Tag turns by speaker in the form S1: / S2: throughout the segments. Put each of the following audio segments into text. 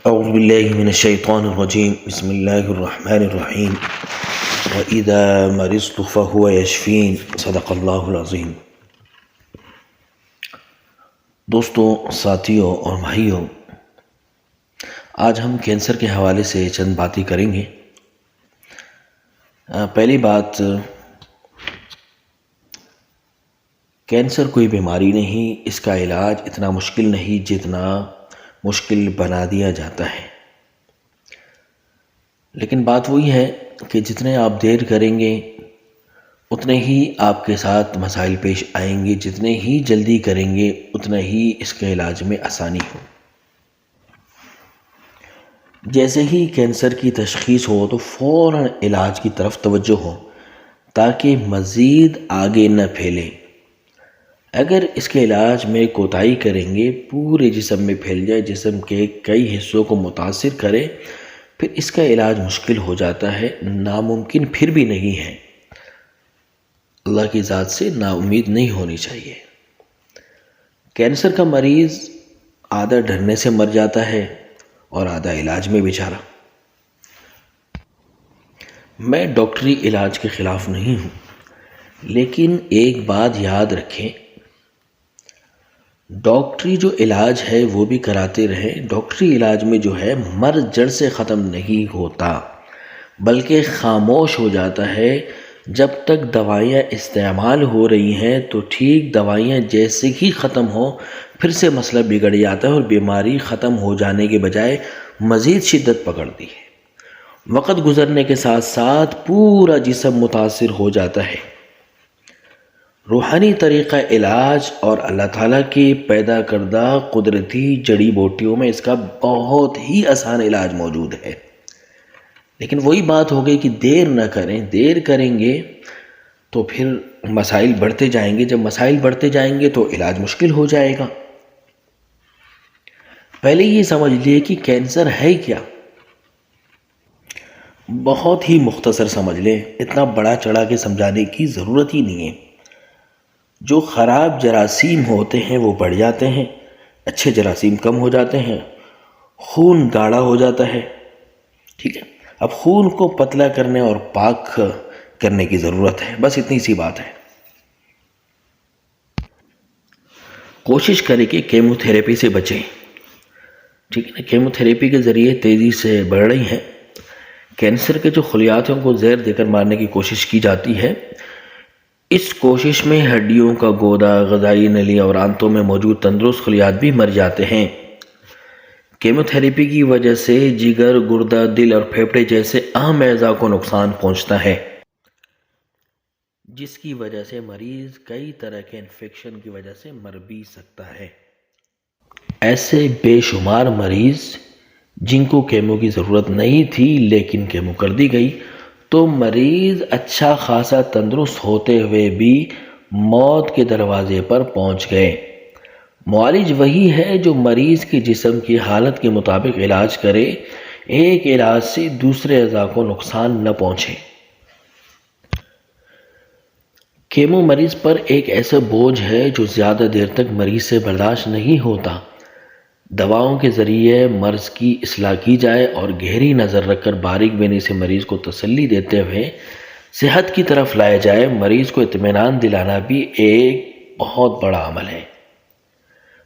S1: اعوذ باللہ من الشیطان الرجیم بسم اللہ الرحمن الرحیم وَإِذَا مَرِضْتُ فَهُوَ يَشْفِينِ صدق اللہ العظیم۔ دوستوں، ساتھیوں اور بھائیوں، آج ہم کینسر کے حوالے سے چند باتیں کریں گے۔ پہلی بات، کینسر کوئی بیماری نہیں، اس کا علاج اتنا مشکل نہیں جتنا مشکل بنا دیا جاتا ہے۔ لیکن بات وہی ہے کہ جتنے آپ دیر کریں گے اتنے ہی آپ کے ساتھ مسائل پیش آئیں گے، جتنے ہی جلدی کریں گے اتنا ہی اس کے علاج میں آسانی ہو۔ جیسے ہی کینسر کی تشخیص ہو تو فوراً علاج کی طرف توجہ ہو تاکہ مزید آگے نہ پھیلے۔ اگر اس کے علاج میں کوتاہی کریں گے، پورے جسم میں پھیل جائے، جسم کے کئی حصوں کو متاثر کرے، پھر اس کا علاج مشکل ہو جاتا ہے، ناممکن پھر بھی نہیں ہے۔ اللہ کی ذات سے نا امید نہیں ہونی چاہیے۔ کینسر کا مریض آدھا ڈرنے سے مر جاتا ہے اور آدھا علاج میں بیچارہ۔ میں ڈاکٹری علاج کے خلاف نہیں ہوں، لیکن ایک بات یاد رکھیں، ڈاکٹری جو علاج ہے وہ بھی کراتے رہیں۔ ڈاکٹری علاج میں جو ہے مرض جڑ سے ختم نہیں ہوتا بلکہ خاموش ہو جاتا ہے۔ جب تک دوائیاں استعمال ہو رہی ہیں تو ٹھیک، دوائیاں جیسے ہی ختم ہو پھر سے مسئلہ بگڑ جاتا ہے اور بیماری ختم ہو جانے کے بجائے مزید شدت پکڑتی ہے۔ وقت گزرنے کے ساتھ ساتھ پورا جسم متاثر ہو جاتا ہے۔ روحانی طریقہ علاج اور اللہ تعالیٰ کی پیدا کردہ قدرتی جڑی بوٹیوں میں اس کا بہت ہی آسان علاج موجود ہے۔ لیکن وہی بات ہو گئی کہ دیر نہ کریں۔ دیر کریں گے تو پھر مسائل بڑھتے جائیں گے، جب مسائل بڑھتے جائیں گے تو علاج مشکل ہو جائے گا۔ پہلے یہ سمجھ لیے کہ کینسر ہے کیا، بہت ہی مختصر سمجھ لیں، اتنا بڑا چڑھا کے سمجھانے کی ضرورت ہی نہیں ہے۔ جو خراب جراثیم ہوتے ہیں وہ بڑھ جاتے ہیں، اچھے جراثیم کم ہو جاتے ہیں، خون گاڑھا ہو جاتا ہے۔ ٹھیک ہے، اب خون کو پتلا کرنے اور پاک کرنے کی ضرورت ہے، بس اتنی سی بات ہے۔ کوشش کریں کہ کیمو تھراپی سے بچیں۔ ٹھیک ہے نا، کیمو تھراپی کے ذریعے تیزی سے بڑھ رہی ہیں کینسر کے جو خلیات ہیں ان کو زہر دے کر مارنے کی کوشش کی جاتی ہے۔ اس کوشش میں ہڈیوں کا گودا، غذائی نلی اور آنتوں میں موجود تندرست خلیات بھی مر جاتے ہیں۔ کیمو تھراپی کی وجہ سے جگر، گردہ، دل اور پھیپھڑے جیسے اہم اعضاء کو نقصان پہنچتا ہے، جس کی وجہ سے مریض کئی طرح کے انفیکشن کی وجہ سے مر بھی سکتا ہے۔ ایسے بے شمار مریض جن کو کیمو کی ضرورت نہیں تھی لیکن کیمو کر دی گئی تو مریض اچھا خاصا تندرست ہوتے ہوئے بھی موت کے دروازے پر پہنچ گئے۔ معالج وہی ہے جو مریض کے جسم کی حالت کے مطابق علاج کرے، ایک علاج سے دوسرے اعضاء کو نقصان نہ پہنچے۔ کیمو مریض پر ایک ایسا بوجھ ہے جو زیادہ دیر تک مریض سے برداشت نہیں ہوتا۔ دواؤں کے ذریعے مرض کی اصلاح کی جائے اور گہری نظر رکھ کر باریک بینی سے مریض کو تسلی دیتے ہوئے صحت کی طرف لایا جائے۔ مریض کو اطمینان دلانا بھی ایک بہت بڑا عمل ہے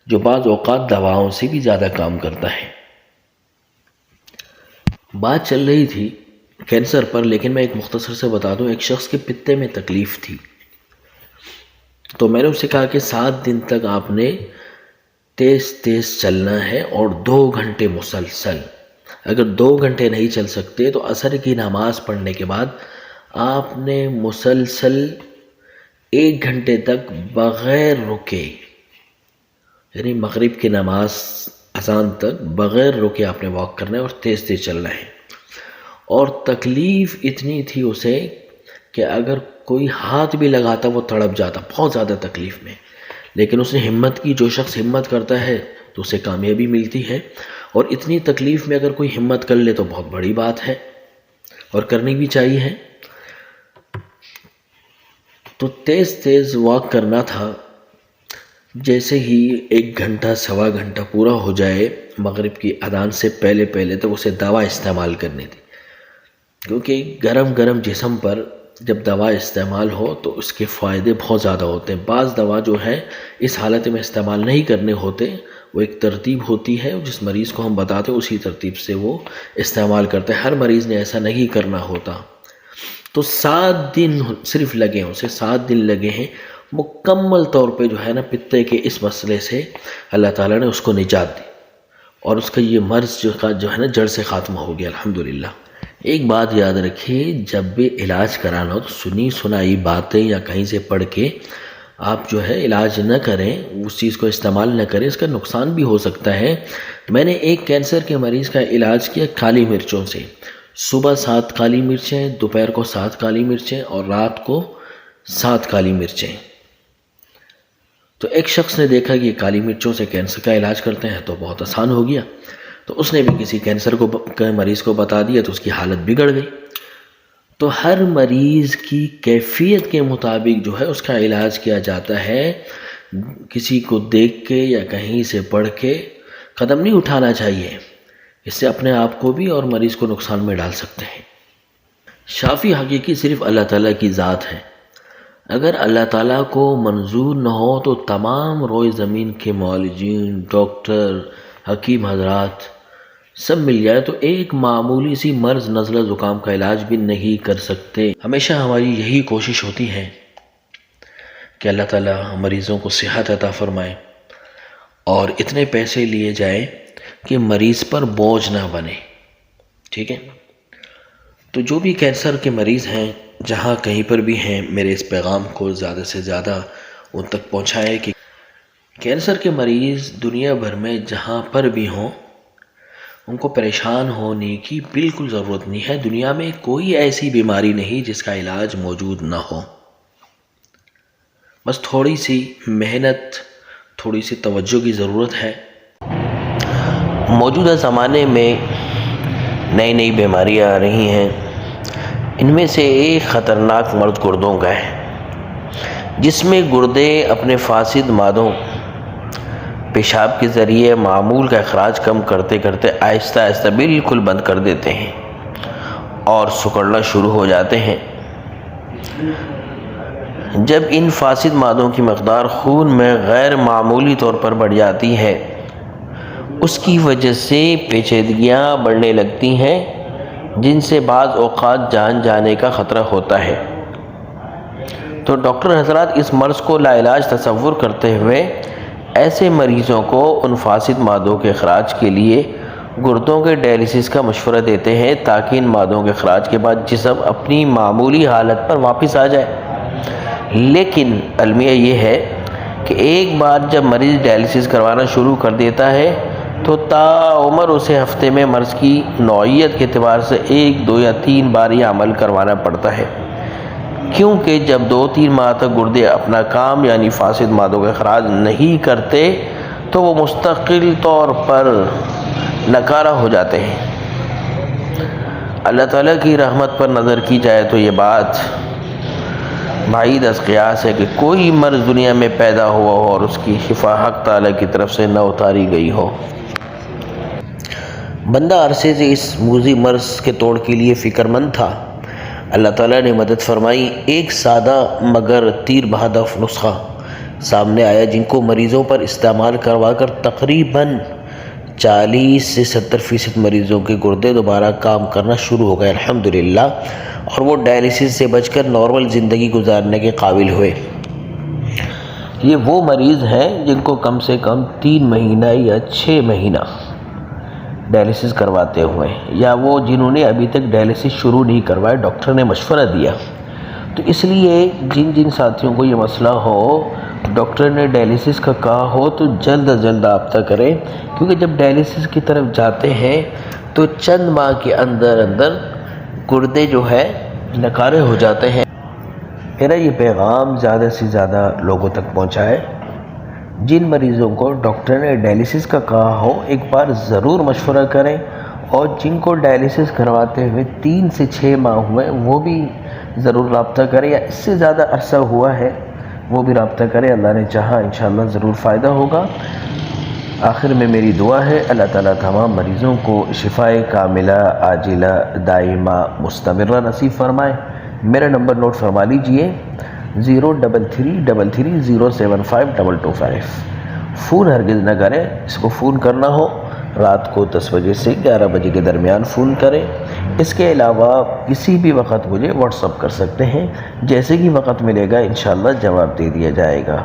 S1: جو بعض اوقات دواؤں سے بھی زیادہ کام کرتا ہے۔ بات چل رہی تھی کینسر پر، لیکن میں ایک مختصر سے بتا دوں۔ ایک شخص کے پتے میں تکلیف تھی تو میں نے اس سے کہا کہ 7 دن تک آپ نے تیز تیز چلنا ہے اور 2 گھنٹے مسلسل۔ اگر 2 گھنٹے نہیں چل سکتے تو عصر کی نماز پڑھنے کے بعد آپ نے مسلسل 1 گھنٹے تک بغیر رکے، یعنی مغرب کی نماز اذان تک بغیر رکے آپ نے واک کرنا ہے اور تیز تیز چلنا ہے۔ اور تکلیف اتنی تھی اسے کہ اگر کوئی ہاتھ بھی لگاتا وہ تڑپ جاتا، بہت زیادہ تکلیف میں۔ لیکن اس نے ہمت کی۔ جو شخص ہمت کرتا ہے تو اسے کامیابی ملتی ہے، اور اتنی تکلیف میں اگر کوئی ہمت کر لے تو بہت بڑی بات ہے اور کرنی بھی چاہیے۔ تو تیز تیز واک کرنا تھا جیسے ہی 1 گھنٹہ سوا گھنٹہ پورا ہو جائے مغرب کی اذان سے پہلے تو اسے دوا استعمال کرنی تھی، کیونکہ گرم جسم پر جب دوا استعمال ہو تو اس کے فائدے بہت زیادہ ہوتے ہیں۔ بعض دوا جو ہے اس حالت میں استعمال نہیں کرنے ہوتے، وہ ایک ترتیب ہوتی ہے جس مریض کو ہم بتاتے ہیں اسی ترتیب سے وہ استعمال کرتے ہیں، ہر مریض نے ایسا نہیں کرنا ہوتا۔ تو 7 دن صرف لگے ہیں اسے، 7 دن لگے ہیں مکمل طور پہ جو ہے نا پتے کے اس مسئلے سے اللہ تعالیٰ نے اس کو نجات دی، اور اس کا یہ مرض جو ہے نا جڑ سے خاتمہ ہو گیا الحمدللہ۔ ایک بات یاد رکھیے، جب بھی علاج کرانا ہو تو سنی سنائی باتیں یا کہیں سے پڑھ کے آپ جو ہے علاج نہ کریں، اس چیز کو استعمال نہ کریں، اس کا نقصان بھی ہو سکتا ہے۔ میں نے ایک کینسر کے مریض کا علاج کیا کالی مرچوں سے، صبح 7 کالی مرچیں، دوپہر کو 7 کالی مرچیں اور رات کو 7 کالی مرچیں۔ تو ایک شخص نے دیکھا کہ یہ کالی مرچوں سے کینسر کا علاج کرتے ہیں تو بہت آسان ہو گیا، تو اس نے بھی کسی کینسر کے مریض کو بتا دیا تو اس کی حالت بگڑ گئی۔ تو ہر مریض کی کیفیت کے مطابق جو ہے اس کا علاج کیا جاتا ہے، کسی کو دیکھ کے یا کہیں سے پڑھ کے قدم نہیں اٹھانا چاہیے، اس سے اپنے آپ کو بھی اور مریض کو نقصان میں ڈال سکتے ہیں۔ شافی حقیقی صرف اللہ تعالیٰ کی ذات ہے، اگر اللہ تعالیٰ کو منظور نہ ہو تو تمام روئے زمین کے معالجین، ڈاکٹر، حکیم حضرات سب مل جائے تو ایک معمولی سی مرض نزلہ زکام کا علاج بھی نہیں کر سکتے۔ ہمیشہ ہماری یہی کوشش ہوتی ہے کہ اللہ تعالیٰ مریضوں کو صحت عطا فرمائے اور اتنے پیسے لیے جائیں کہ مریض پر بوجھ نہ بنے، ٹھیک ہے؟ تو جو بھی کینسر کے مریض ہیں جہاں کہیں پر بھی ہیں، میرے اس پیغام کو زیادہ سے زیادہ ان تک پہنچائے کہ کینسر کے مریض دنیا بھر میں جہاں پر بھی ہوں ان کو پریشان ہونے کی بالکل ضرورت نہیں ہے۔ دنیا میں کوئی ایسی بیماری نہیں جس کا علاج موجود نہ ہو، بس تھوڑی سی محنت، تھوڑی سی توجہ کی ضرورت ہے۔ موجودہ زمانے میں نئی بیماریاں آ رہی ہیں، ان میں سے ایک خطرناک مرض گردوں کا ہے، جس میں گردے اپنے فاسد مادوں پیشاب کے ذریعے معمول کا اخراج کم کرتے کرتے آہستہ آہستہ بالکل بند کر دیتے ہیں اور سکڑنا شروع ہو جاتے ہیں۔ جب ان فاسد مادوں کی مقدار خون میں غیر معمولی طور پر بڑھ جاتی ہے، اس کی وجہ سے پیچیدگیاں بڑھنے لگتی ہیں جن سے بعض اوقات جان جانے کا خطرہ ہوتا ہے۔ تو ڈاکٹر حضرات اس مرض کو لاعلاج تصور کرتے ہوئے ایسے مریضوں کو ان فاسد مادوں کے اخراج کے لیے گردوں کے ڈائلیسس کا مشورہ دیتے ہیں تاکہ ان مادوں کے اخراج کے بعد جسم اپنی معمولی حالت پر واپس آ جائے۔ لیکن المیہ یہ ہے کہ ایک بار جب مریض ڈائلیسس کروانا شروع کر دیتا ہے تو تاعمر اسے ہفتے میں مرض کی نوعیت کے اعتبار سے 1، 2 یا 3 بار یہ عمل کروانا پڑتا ہے، کیونکہ جب 2-3 ماہ تک گردے اپنا کام یعنی فاسد مادوں کا اخراج نہیں کرتے تو وہ مستقل طور پر ناکارہ ہو جاتے ہیں۔ اللہ تعالیٰ کی رحمت پر نظر کی جائے تو یہ بات بعید از قیاس ہے کہ کوئی مرض دنیا میں پیدا ہوا ہو اور اس کی شفا حق تعالیٰ کی طرف سے نہ اتاری گئی ہو۔ بندہ عرصے سے اس موذی مرض کے توڑ کے لیے فکر مند تھا، اللہ تعالیٰ نے مدد فرمائی۔ ایک سادہ مگر تیر بہدف نسخہ سامنے آیا جن کو مریضوں پر استعمال کروا کر تقریباً 40 سے 70% مریضوں کے گردے دوبارہ کام کرنا شروع ہو گئے الحمدللہ، اور وہ ڈائلیسس سے بچ کر نارمل زندگی گزارنے کے قابل ہوئے۔ یہ وہ مریض ہیں جن کو کم سے کم 3 مہینہ یا 6 مہینہ ڈائلیسس کرواتے ہوئے، یا وہ جنہوں نے ابھی تک ڈائلیسس شروع نہیں کروایا، ڈاکٹر نے مشورہ دیا۔ تو اس لیے جن ساتھیوں کو یہ مسئلہ ہو، ڈاکٹر نے ڈائلیسس کا کہا ہو تو جلد از جلد رابطہ کریں، کیونکہ جب ڈائلیسس کی طرف جاتے ہیں تو چند ماہ کے اندر گردے جو ہے نکارے ہو جاتے ہیں۔ میرا یہ پیغام زیادہ سے زیادہ لوگوں تک پہنچائے۔ جن مریضوں کو ڈاکٹر نے ڈائلیسس کا کہا ہو ایک بار ضرور مشورہ کریں، اور جن کو ڈائلیسس کرواتے ہوئے 3 سے 6 ماہ ہوئے وہ بھی ضرور رابطہ کریں، یا اس سے زیادہ عرصہ ہوا ہے وہ بھی رابطہ کریں، اللہ نے چاہا انشاءاللہ ضرور فائدہ ہوگا۔ آخر میں میری دعا ہے اللہ تعالیٰ تمام مریضوں کو شفائے کاملہ عاجلہ دائمہ مستمرہ نصیب فرمائے۔ میرا نمبر نوٹ فرما لیجئے 03300752225۔ فون ہرگز نہ کریں، اس کو فون کرنا ہو رات کو 10 بجے سے 11 بجے کے درمیان فون کریں۔ اس کے علاوہ کسی بھی وقت مجھے واٹس اپ کر سکتے ہیں، جیسے کہ وقت ملے گا انشاءاللہ جواب دے دیا جائے گا۔